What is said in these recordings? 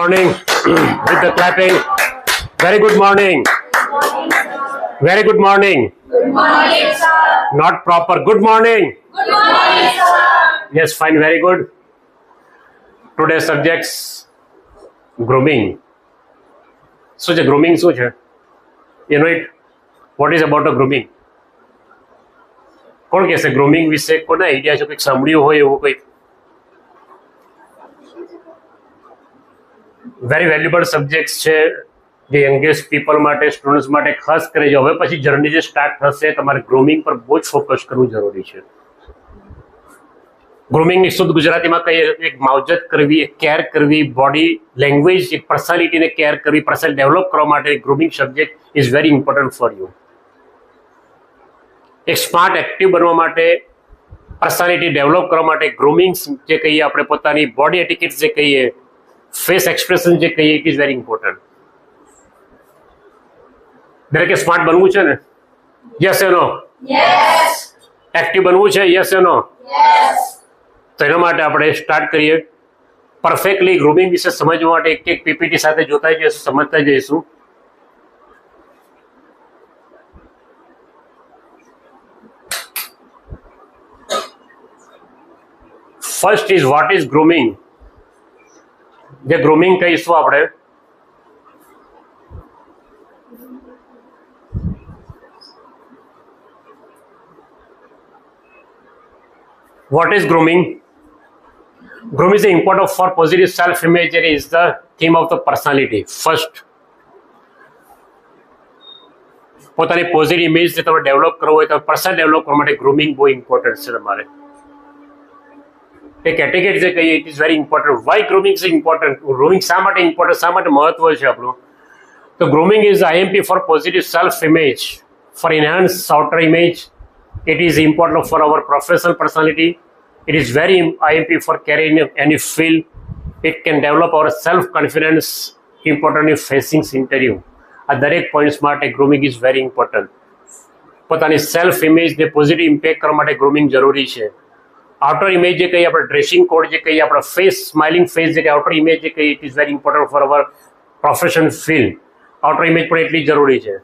morning. With the clapping. Very good morning. Very good morning. Good morning, sir. Not proper. Good morning. Good morning, sir. Yes, fine. Very good. Today's subjects grooming. So the grooming શું છે? You know it? What is about a grooming? કોણ કહેશે grooming વિશે કોને idea છે? કંઈક સાંભળ્યું હોય એવું કંઈક? વેરી વેલ્યુબલ સબ્જેક્ટ છે જે યંગેસ્ટ પીપલ માટે, સ્ટુડન્ટ્સ માટે ખાસ કરી જો હવે પછી જર્ની જે સ્ટાર્ટ થશે તમારે ગ્રૂમિંગ પર બહુ જ ફોકસ કરવું જરૂરી છે. ગ્રૂમિંગની શુદ્ધ ગુજરાતીમાં કહીએ એક માવજત કરવી, એક કેર કરવી, બોડી લેંગ્વેજ, એક પર્સનાલિટીને કેર કરવી, પર્સનલ ડેવલપ કરવા માટે grooming subject is very important for you. એક સ્માર્ટ એક્ટિવ બનવા માટે, પર્સનાલિટી ડેવલપ કરવા માટે ગ્રૂમિંગ જે કહીએ આપણે પોતાની બોડી એટિકેટ્સ જે કહીએ, ફેસ એક્સપ્રેશન જે કહીએ, ઇટ ઇઝ વેરી ઇમ્પોર્ટન્ટ. દરેકે સ્માર્ટ બનવું છે ને? યસ એ નો? Yes. એક્ટિવ બનવું છે? યસ એ નો? Yes. તો એના માટે આપણે સ્ટાર્ટ કરીએ. પરફેક્ટલી ગ્રૂમિંગ વિશે સમજવા માટે એક એક પીપીટી સાથે જોતા જઈશું, સમજતા જઈશું. First is what is grooming. જે ગ્રૂમિંગ કહીશું આપણે, what is grooming? Grooming is important for positive self-image. It is the theme of the personality. First, પોતાની પોઝિટિવ ઇમેજ જે તમે ડેવલપ કરવો હોય તો પર્સનલ ડેવલપ કરવા માટે ગ્રૂમિંગ બહુ ઇમ્પોર્ટન્ટ છે તમારે. એક એટિકેટ જે કહીએ it is very important. Why grooming is important? Grooming શા માટે ઇમ્પોર્ટન્ટ, શા માટે મહત્વ છે આપણું? તો grooming is IMP for positive self image, for enhance outer image. It is important for our professional personality. It is very IMP for carrying any field. It can develop our self-confidence, important in facing interview. આ દરેક points માટે grooming is very important. પોતાની self ઇમેજને positive impact કરવા માટે grooming જરૂરી છે. Outer image જે કહીએ આપણે, ડ્રેસિંગ કોડ જે કહીએ, આપણા ફેસ, સ્માઇલિંગ ફેસ જે કહીએ, આઉટર ઇમેજ જે કહીએ, it is very important for our profession field. Outer image પણ એટલી જરૂરી છે.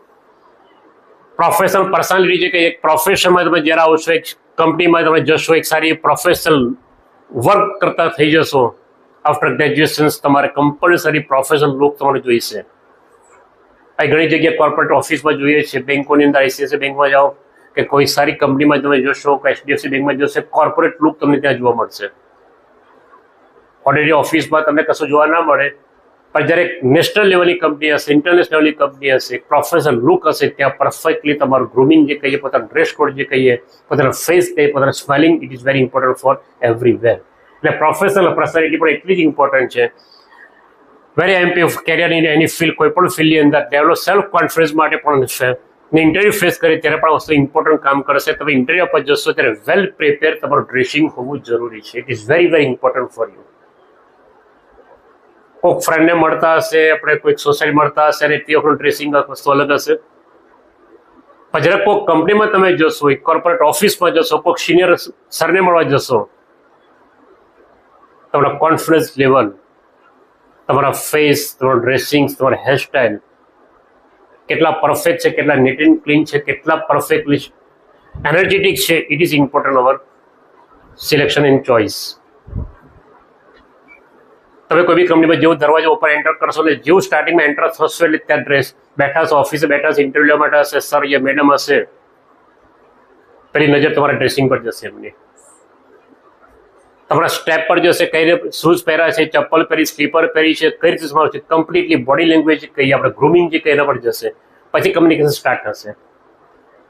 પ્રોફેશનલ પર્સનાલિટી જે કે એક પ્રોફેશનમાં તમે જ્યારે આવશો, એક કંપનીમાં તમે જશો, એક સારી પ્રોફેશનલ વર્ક કરતા થઈ જશો આફ્ટર ગ્રેજ્યુએશન્સ, તમારે કમ્પલસરી પ્રોફેશનલ લુક તમારે જોઈશે. આ ઘણી જગ્યાએ કોર્પોરેટ ઓફિસમાં જોઈએ છે, બેંકોની અંદર આઈસીઆઈસીઆઈ બેંકમાં જાઓ કે કોઈ સારી કંપનીમાં તમે જોશો કે એચડીએફસી બેંકમાં જશો, કોર્પોરેટ લુક તમને ત્યાં જોવા મળશે. ઓર્ડિનરી ઓફિસમાં તમને કશું જોવા ના મળે, પણ જ્યારે નેશનલ લેવલની કંપની હશે, ઇન્ટરનેશનલ લેવલની કંપની હશે, પ્રોફેશનલ લુક હશે, ત્યાં પરફેક્ટલી તમારું ગ્રૂમિંગ જે કહીએ, પોતાનું ડ્રેસ કોડ જે કહીએ, પોતાનો ફેસ કહીએ, પોતાનું smiling, it is very important for everywhere. એટલે પ્રોફેશનલ પર્સનાલિટી પણ એટલી જ ઇમ્પોર્ટન્ટ છે. Very IMP of career in any field, કોઈ પણ ફિલ્ડની અંદર ડેવલપ સેલ્ફ કોન્ફિડન્સ માટે પણ છે. ને ઇન્ટરવ્યુ ફેસ કરીએ ત્યારે પણ વસ્તુ ઇમ્પોર્ટન્ટ કામ કરશે. તમે ઇન્ટરવ્યુ પર જશો ત્યારે વેલ પ્રિપેર તમારું ડ્રેસિંગ હોવું જરૂરી છે. It is very very important for you. કોઈક ફ્રેન્ડને મળતા હશે, આપણે કોઈક સોસાયટી મળતા હશે અને તે વખતે ડ્રેસિંગ વસ્તુ અલગ હશે. પણ જ્યારે કોઈક કંપનીમાં તમે જશો, એક કોર્પોરેટ ઓફિસમાં જશો, કોઈક સિનિયર સરને મળવા જશો, તમારા કોન્ફિડન્સ લેવલ, તમારા ફેસ, તમારું ડ્રેસિંગ, તમારા હેરસ્ટાઇલ કેટલા પરફેક્ટ છે, કેટલા નીટ એન્ડ ક્લીન છે, કેટલા પરફેક્ટલી એનર્જેટિક છે, it is important hour selection and choice. તમે કોઈ બી કંપનીમાં જેવું દરવાજા ઉપર એન્ટર કરશો ને જેવું સ્ટાર્ટિંગમાં એન્ટર થશો એટલે ત્યાં ડ્રેસ બેઠા છો, ઓફિસે બેઠા છો, ઇન્ટરવ્યુ માટે હશે, સર યા મેડમ હશે, પેલી નજર તમારા ડ્રેસિંગ પર જશે. એમની તમારા સ્ટેપ પર જશે, કઈ રીતે શૂઝ પહેર્યા છે, ચપ્પલ પહેરી, સ્લીપર પહેરી છે, કઈ રીતે સમાવેશ છે, કમ્પ્લીટલી બોડી લેંગ્વેજ કહીએ આપણે, ગ્રૂમિંગ જે કહીએ એના પર જશે. પછી કમ્યુનિકેશન સ્ટાર્ટ થશે,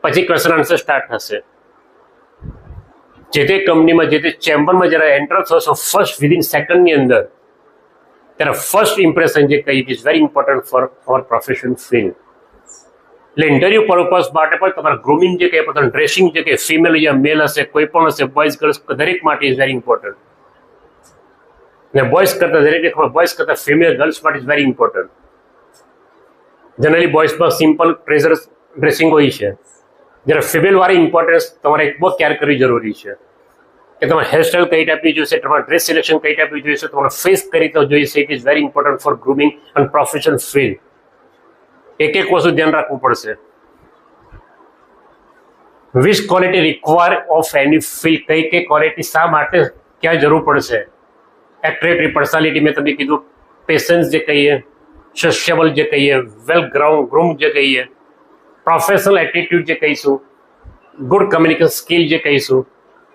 પછી ક્વેશ્ચન આન્સર સ્ટાર્ટ થશે. જે તે કંપનીમાં, જે તે ચેમ્બરમાં જ્યારે એન્ટર થશો ફર્સ્ટ વિધિન સેકન્ડની અંદર, ત્યારે ફર્સ્ટ ઇમ્પ્રેશન જે કહીએ, it is very important for our profession field. એટલે ઇન્ટરવ્યુ પર્પઝ માટે પણ તમારા ગ્રૂમિંગ જે કહીએ, પોતાનું ડ્રેસિંગ જે કહીએ, ફિમેલ યા મેલ હશે, કોઈ પણ હશે, બોયઝ ગર્લ્સ, દરેક માટે ઇઝ વેરી ઇમ્પોર્ટન્ટ. ને બોયઝ કરતાં દરેક બોયઝ કરતાં ફિમેલ ગર્લ્સ માટે ઇઝ વેરી ઇમ્પોર્ટન્ટ. જનરલી બોયઝમાં સિમ્પલ ટ્રેઝર ડ્રેસિંગ હોય છે, જ્યારે ફિમેલ વાળી ઇમ્પોર્ટન્સ તમારે બહુ કેર કરવી જરૂરી છે. કે તમારે હેરસ્ટાઇલ કઈ ટાઈપની જોઈશે, તમારે ડ્રેસ સિલેક્શન કઈ ટાઈપની જોઈશે, તમારે ફેસ કઈ રીતે જોઈશે. It is very important four grooming અને પ્રોફેશનલ ફીલ્ડ. એક એક વસ્તુ ધ્યાન રાખવું પડશે. Which quality require of any field, કઈ ક્વોલિટી શા માટે ક્યાં જરૂર પડશે. એટ્રેક્ટિવ પર્સનાલિટી મેં તમને કીધું, પેશન્સ જે કહીએ, સોશિયેબલ જે કહીએ, વેલ ગ્રૂમ જે કહીએ, પ્રોફેશનલ એટીટ્યુડ જે કહીશું, ગુડ કમ્યુનિકેશન સ્કિલ જે કહીશું,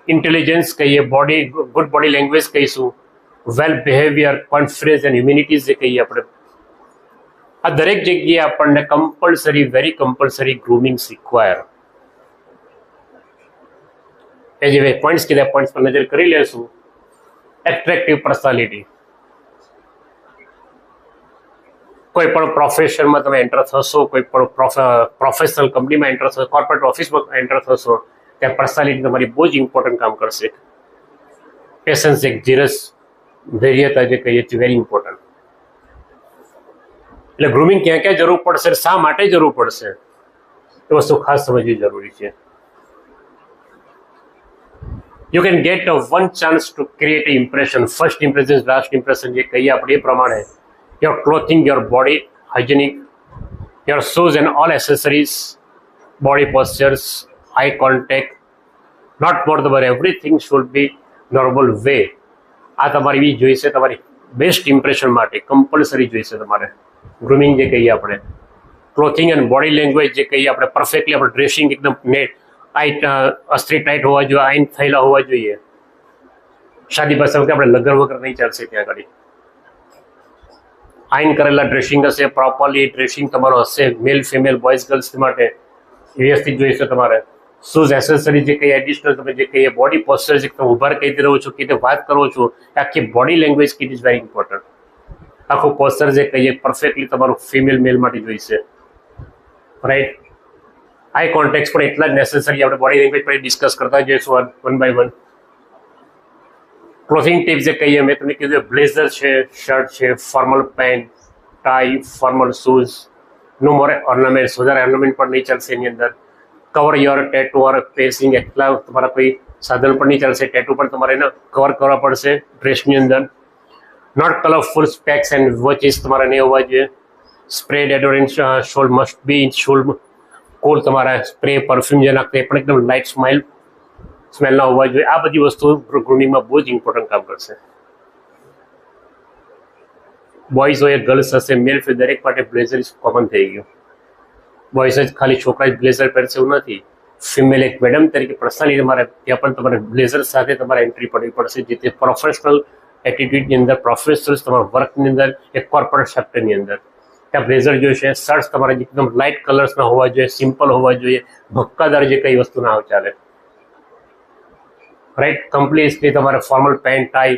ઇન્ટેલિજન્સ કહીએ, ગુડ બોડી લેંગ્વેજ કહીશું, વેલ બિહેવિયર, કોન્ફિડન્સ એન્ડ હ્યુમિનિટીઝ જે કહીએ આપણે. આ દરેક જગ્યાએ આપણને કમ્પલસરી, વેરી કમ્પલસરી ગ્રૂમિંગ્સ રિક્વાયર. એ જે પોઈન્ટ્સ કીધા, પોઈન્ટ્સ પર નજર કરી લેશું. એટ્રેક્ટિવ પર્સનાલિટી, કોઈ પણ પ્રોફેશનમાં તમે એન્ટર થશો, કોઈ પણ પ્રોફેશનલ કંપનીમાં એન્ટર થશો, કોર્પોરેટ ઓફિસમાં એન્ટર થશો, ત્યાં પર્સનાલિટી તમારી બહુ જ ઇમ્પોર્ટન્ટ કામ કરશે. પેશન્સ, એક ધીરજ, ધૈર્યતા જે કહીએ છે, વેરી ઇમ્પોર્ટન્ટ. એટલે ગ્રુમિંગ ક્યાં ક્યાં જરૂર પડશે, શા માટે જરૂર પડશે, એ વસ્તુ ખાસ સમજવી જરૂરી છે. You can get one chance to create an impression. First impression is last impression. જે કહીએ આપણે એ પ્રમાણે your clothing, your body hygienic, your shoes and all accessories, body postures, eye contact, not more than everything should be normal way. આ તમારી બી જોઈશે, તમારી best impression માટે compulsory જોઈશે તમારે. ગ્રુમિંગ જે કહીએ આપણે, ક્લોથિંગ એન્ડ બોડી લેંગ્વેજ જે કહીએ આપણે, પરફેક્ટલી આપણે ડ્રેસિંગ એકદમ નેટ, અસ્ત્રી ટાઈટ હોવા જોઈએ, આઈન થયેલા હોવા જોઈએ. શાદી પાસે વખતે આપણે લગન વગર નહીં ચાલશે. ત્યાં આગળ આઈન કરેલા ડ્રેસિંગ હશે, પ્રોપરલી ડ્રેસિંગ તમારો હશે, મેલ ફિમેલ બોયઝ ગર્લ્સ માટે વ્યવસ્થિત જોઈશે તમારે. શૂઝ એસેસરી જે કહીએ, એડિશનલ તમે જે કહીએ, બોડી પોસ્ચર જે તમે ઉભા કઈ રીતે રહો છો, કઈ રીતે વાત કરો છો, આખી body language it is very important. આખું પોસ્ચર જે કહીએ પરફેક્ટલી તમારું ફિમેલ મેલ માટે જોઈશે, રાઈટ. આઈ કોન્ટેક્ટ પણ એટલા જ નેસેસરી. આપણે બોડી લેંગ્વેજ પર ડિસ્કસ કરતા જઈશું one by one. Clothing tips જે કહીએ, મેં તમને કીધું બ્લેઝર છે, શર્ટ છે, formal pant, tie, formal shoes, no more ornaments, વધારે ઓર્નામેન્ટ પણ નહીં ચાલશે એની અંદર. Cover your tattoo or piercing, એટલા તમારા કોઈ સાધન પણ નહીં ચાલશે, ટેટુ પણ તમારે એને કવર કરવા પડશે ડ્રેસની અંદર. Not colourful specs and watches તમારે નહીં હોવા જોઈએ. Spray deodorant should must be in શોલ. કોલ તમારા સ્પ્રે પરફ્યુમ જે નાખતા એ પણ એકદમ લાઇટ સ્મેલના હોવા જોઈએ. આ બધી વસ્તુ ગ્રુમિંગમાં બહુ જ ઇમ્પોર્ટન્ટ કામ કરશે. બોયઝ હોય, ગર્લ્સ હશે, મેલ ફિમેલ દરેક માટે બ્લેઝર કોમન થઈ ગયું. બોયઝ જ ખાલી છોકરા જ બ્લેઝર પહેરશે એવું નથી. ફિમેલ એક મેડમ તરીકે પર્સનલી તમારે ત્યાં પણ તમારે બ્લેઝર સાથે તમારે એન્ટ્રી પડવી પડશે, જેથી પ્રોફેશનલ એટીટ્યુડની અંદર, પ્રોફેશનલ તમારા વર્કની અંદર, એક કોર્પોરેટ સેક્ટરની અંદર ત્યાં બ્લેઝર જોઈશે. શર્ટ્સ તમારે એકદમ લાઇટ કલર્સના હોવા જોઈએ, સિમ્પલ હોવા જોઈએ, ભક્કાદાર જે કઈ વસ્તુ ના ચાલે, રાઈટ. કમ્પ્લીટલી તમારે ફોર્મલ પેન્ટ, ટાઈ,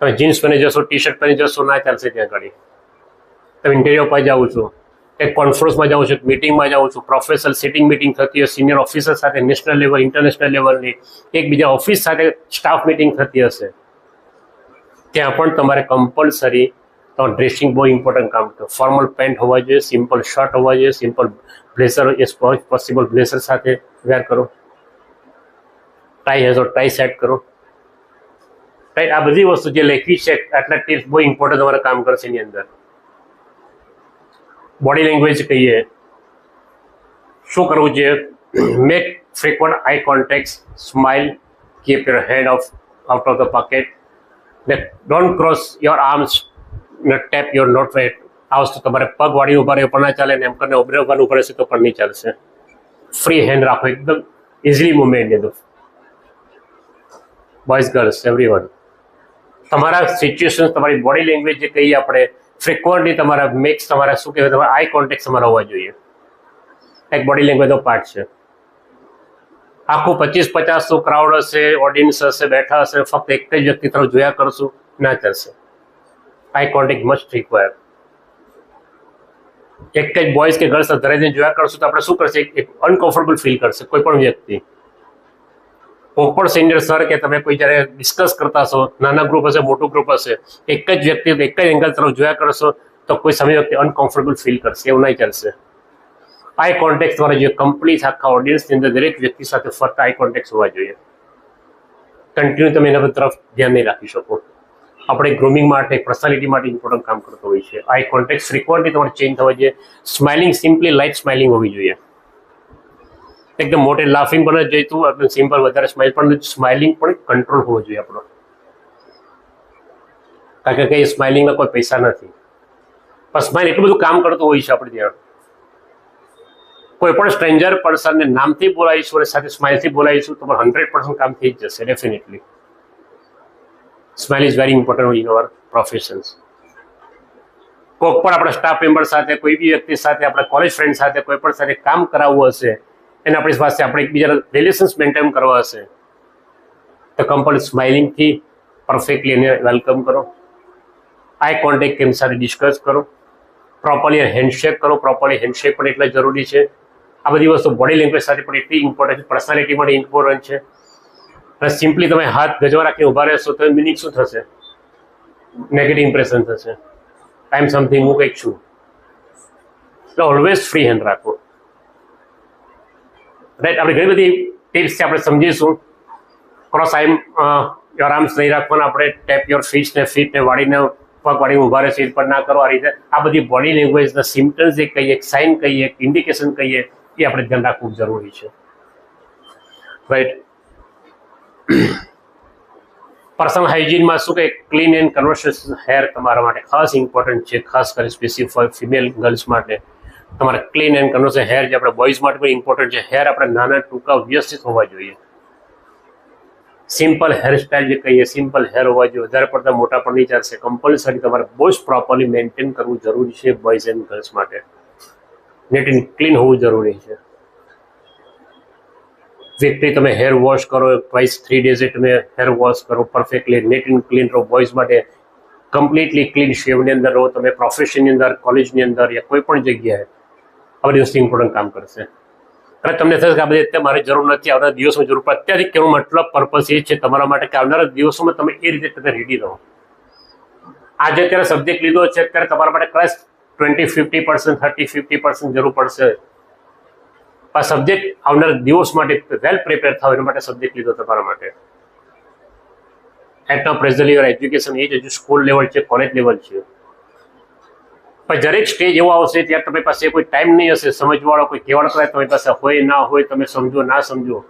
તમે જીન્સ પહેરી જશો, ટી શર્ટ પહેરી જશો, ના ચાલશે. ત્યાં આગળ તમે ઇન્ટરવ્યુ પર જાઓ છો, એક કોન્ફરન્સમાં જાઓ છો, મિટિંગમાં જાઓ છો, પ્રોફેશનલ સિટિંગ મિટિંગ થતી હોય, સિનિયર ઓફિસર સાથે નેશનલ લેવલ, ઇન્ટરનેશનલ લેવલની, એકબીજા ઓફિસ સાથે સ્ટાફ મિટિંગ થતી હશે, ત્યાં પણ તમારે કમ્પલસરી તમારું ડ્રેસિંગ બહુ ઇમ્પોર્ટન્ટ કામ કરે. ફોર્મલ પેન્ટ હોવા જોઈએ, સિમ્પલ શર્ટ હોવા જોઈએ, simple blazer as possible blazer સાથે વેર કરો. ટાઈ હેઝો ટાઈ સેટ કરો, રાઈટ. આ બધી વસ્તુ જે લખી છે આટલા ટિપ્સ બહુ ઇમ્પોર્ટન્ટ તમારે કામ કરશે એની અંદર. બોડી લેંગ્વેજ કહીએ, શું કરવું જોઈએ? Make frequent eye contact, smile, keep your head out of the pocket, don't cross your arms, tap your note wait. આ વસ્તુ તમારે પગ વાળી ઉભા રહે પણ ના ચાલે, ને એમ કરીને ઉભરે ઉભાનું પડે છે તો પણ નહીં ચાલશે. ફ્રી હેન્ડ રાખો, એકદમ ઇઝીલી મુવમેન્ટ લીધું. બોયઝ ગર્લ્સ એવરીવન, તમારા સિચ્યુએશન, તમારી બોડી લેંગ્વેજ જે કહીએ આપણે ફ્રિકવન્ટલી તમારા મેક્સ, તમારા શું કહેવાય, તમારા આઈ કોન્ટેક્ટ તમારા હોવા જોઈએ. એક બોડી લેંગ્વેજનો પાર્ટ છે. આખું 25-50 ક્રાઉડ હશે, ઓડિયન્સ હશે, બેઠા હશે, ફક્ત એક જ વ્યક્તિ તરફ જોયા કરશું, ના ચાલશે. Eye contact must require. એક જ બોયઝ કે ગર્લ્સ ધરાઈને જોયા કરશું તો આપણે શું કરશે, એક અનકમ્ફર્ટેબલ ફીલ કરશે કોઈ પણ વ્યક્તિ. કોઈ પણ સિનિયર સર કે તમે કોઈ જ્યારે ડિસ્કસ કરતા હશો, નાના ગ્રુપ હશે, મોટું ગ્રુપ હશે, એક જ વ્યક્તિ એક જ એંગલ તરફ જોયા કરશો તો કોઈ સામે વ્યક્તિ અનકમ્ફર્ટેબલ ફીલ કરશે, એવું નહીં ચાલશે. આઈ કોન્ટેક્ટ તમારે જોઈએ, કમ્પ્લીટ આખા ઓડિયન્સની અંદર દરેક વ્યક્તિ સાથે ફરતા આઈ કોન્ટેક્ટ હોવા જોઈએ. કન્ટિન્યુ તમે એના તરફ ધ્યાન નહીં રાખી શકો. આપણે ગ્રૂમિંગ માટે પર્સનાલિટી માટે ઇમ્પોર્ટન્ટ કામ કરતો હોય છે. આઈ કોન્ટેક્ટ ફ્રિકવન્ટલી તમારે ચેન્જ થવા જોઈએ. સ્માઇલિંગ સિમ્પલી લાઇટ સ્માઇલિંગ હોવી જોઈએ. એકદમ મોટે લાફિંગ પણ જ જોઈતું, એકદમ સિમ્પલ વધારે સ્માઇલ પણ સ્માઇલિંગ પણ કંટ્રોલ હોવો જોઈએ આપણો. કારણ કે કઈ સ્માઇલિંગમાં કોઈ પૈસા નથી, પણ સ્માઇલ એટલું બધું કામ કરતું હોય છે આપણે ત્યાં. કોઈ પણ સ્ટ્રેન્જર પર્સનને નામથી બોલાવીશું અને સાથે સ્માઇલથી બોલાવીશું તો પણ 100% કામ થઈ જ જશે definitely. Smile is very important in our professions. કોઈક પણ આપણા સ્ટાફ મેમ્બર સાથે, કોઈ બી વ્યક્તિ સાથે, આપણા કોલેજ ફ્રેન્ડ સાથે કોઈ પણ સાથે કામ કરાવવું હશે, એને આપણી પાસે આપણે એકબીજાના રિલેશન્સ મેન્ટેન કરવા હશે તો કમ્પલ સ્માઇલિંગથી પરફેક્ટલી એને વેલકમ કરો. આઈ કોન્ટેક્ટ એમ સાથે ડિસ્કસ કરો. પ્રોપરલી હેન્ડશેક કરો. પ્રોપરલી હેન્ડશેક પણ એટલા જરૂરી છે. આ બધી વસ્તુ બોડી લેંગ્વેજ સાથે પણ એટલી ઇમ્પોર્ટન્ટ છે, પર્સનાલિટી માટે ઇમ્પોર્ટન્ટ છે. અને સિમ્પલી તમે હાથ ગજવા રાખીને ઊભા રહેશો તો મિનિંગ શું થશે? નેગેટિવ ઇમ્પ્રેશન થશે. આઈ એમ સમથિંગ, હું કંઈક છું. એટલે ઓલવેઝ ફ્રી હેન્ડ રાખો. રાઈટ. આપણે ઘણી બધી ટિપ્સ છે, આપણે સમજીશું. ક્રોસ યોર આર્મ્સ નહીં રાખવાના, આપણે ટેપ યોર ફીટને વાળીને પગ વાળીને ઊભા રહે સીટ પર ના કરો. આ રીતે આ બધી બોડી લેંગ્વેજના સિમ્ટમ્સ જે કહીએ, સાઇન કહીએ, ઇન્ડિકેશન કહીએ, એ આપણે ધ્યાન રાખવું જરૂરી છે. રાઈટ. પર્સનલ હાઇજીનમાં શું કે ક્લીન એન્ડ કન્વર્સેશન હેર તમારા માટે ખાસ ઇમ્પોર્ટન્ટ છે, ખાસ કરી સ્પેસિફિક ફિમેલ ગર્લ્સ માટે. તમારે ક્લીન એન્ડ કન્વર્સેશન હેર જે આપણે બોયઝ માટે પણ ઇમ્પોર્ટન્ટ છે. હેર આપણે નાના ટૂંકા વ્યવસ્થિત હોવા જોઈએ. સિમ્પલ હેરસ્ટાઇલ જે કહીએ, સિમ્પલ હેર હોવા જોઈએ. વધારે પડતા મોટા પણ નહીં ચાલશે. કમ્પલસરી તમારે બહુ જ પ્રોપરલી મેન્ટેન કરવું જરૂરી છે બોયઝ એન્ડ ગર્લ્સ માટે. નેટ એન્ડ ક્લીન હોવું જરૂરી છે. વીકલી તમે હેર વોશ કરો, ટ્વાઇસ 3 ડેઝે તમે હેર વોશ કરો, પરફેક્ટલી નેટ એન્ડ ક્લીન રહો. બોયઝ માટે કમ્પ્લીટલી ક્લીન શેવની અંદર રહો. તમે પ્રોફેશનની અંદર, કોલેજની અંદર યા કોઈ પણ જગ્યાએ આ બધી વસ્તુ ઇમ્પોર્ટન્ટ કામ કરશે. અને તમને થશે કે આ બધી અત્યારે મારી જરૂર નથી, આવનારા દિવસોમાં જરૂર પડે. અત્યારથી કહેવાનો મતલબ પર્પઝ એ છે તમારા માટે કે આવનારા દિવસોમાં તમે એ રીતે તમે રેડી રહો. આજે અત્યારે સબ્જેક્ટ લીધો છે, અત્યારે તમારા માટે કદાચ 20-50%, 30-50% જરૂર પડશે. આ સબ્જેક્ટ આવનારા દિવસ માટે વેલ પ્રિપેર થાવ એના માટે સબ્જેક્ટ લીધો તમારા માટે. At now presently your education age હજુ સ્કૂલ લેવલ છે, કોલેજ લેવલ છે. પણ દરેક સ્ટેજ એવો આવશે ત્યારે તમારી પાસે કોઈ ટાઈમ નહીં હશે સમજવાળો, કોઈ કહેવાળો તમારી પાસે હોય ના હોય, તમે સમજો ના સમજો.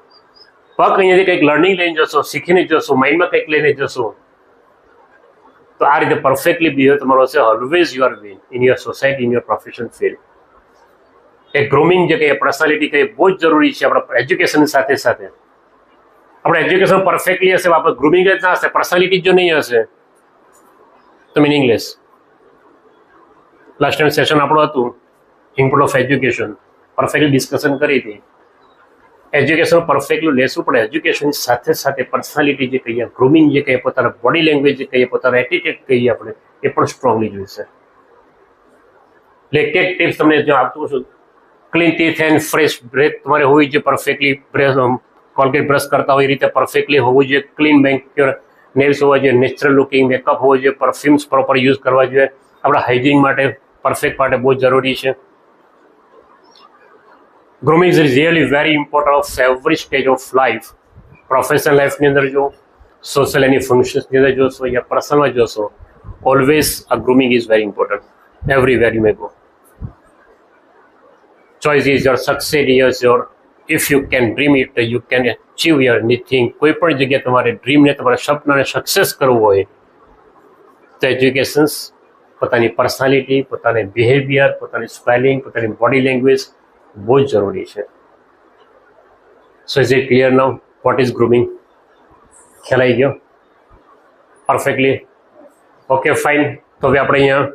પગ અહીંયાથી કંઈક લર્નિંગ લઈને જશો, શીખીને જશો, માઇન્ડમાં કંઈક લઈને જશો તો આ રીતે પરફેક્ટલી બિહેવ તમારો હશે. Always you are win in your society, in your profession field. A grooming જે કહીએ, પર્સનાલિટી કહીએ, બહુ જ જરૂરી છે આપણા એજ્યુકેશન સાથે સાથે. આપણે એજ્યુકેશન પરફેક્ટલી હશે, આપણે ગ્રૂમિંગ જ ના હશે, પર્સનાલિટી જો નહીં હશે તો મિનિંગલેસ. લાસ્ટ ટાઈમ સેશન આપણું હતું import of education, perfectly discussion કરી હતી. એજ્યુકેશન પરફેક્ટલી લેશું પણ એજ્યુકેશન સાથે સાથે પર્સનાલિટી જે કહીએ, ગ્રૂમિંગ જે કહીએ, પોતાના બોડી લેંગ્વેજ જે કહીએ, પોતાના એટીટ્યુડ કહીએ આપણે, એ પણ સ્ટ્રોંગલી જોઈશે. એટલે એક ટિપ્સ તમને જો આપતું છું, clean teeth and fresh breath તમારે હોવી જોઈએ. પરફેક્ટલી કોલગેટ બ્રશ કરતા હોય એ રીતે પરફેક્ટલી હોવું જોઈએ. ક્લીન મેનિક્યોર નેલ્સ હોવા જોઈએ, નેચરલ લુકિંગ મેકઅપ હોવો જોઈએ, પરફ્યુમ્સ પ્રોપર યુઝ કરવા જોઈએ. આપણા હાઇજીન માટે, પરફેક્ટ માટે બહુ જરૂરી છે. Grooming is really very important of every stage of life. Professional લાઈફની અંદર જો, સોશિયલ એની ફંક્શન્સની અંદર જોશો યા પર્સનલમાં જોશો, ઓલવેઝ આ grooming is very important. Everywhere you may go. Choice is your, success is your. If you can dream it, you can achieve your anything. કોઈ પણ જગ્યાએ તમારે ડ્રીમને, તમારા સપનાને સક્સેસ કરવું હોય તો એજ્યુકેશન્સ, પોતાની પર્સનાલિટી, પોતાની બિહેવિયર, પોતાની સ્પેલિંગ, પોતાની બોડી લેંગ્વેજ બહુ જ જરૂરી છે. સો is it clear now what is grooming? ખ્યાલ આવી ગયો પરફેક્ટલી? Okay fine. તો હવે આપણે અહીંયા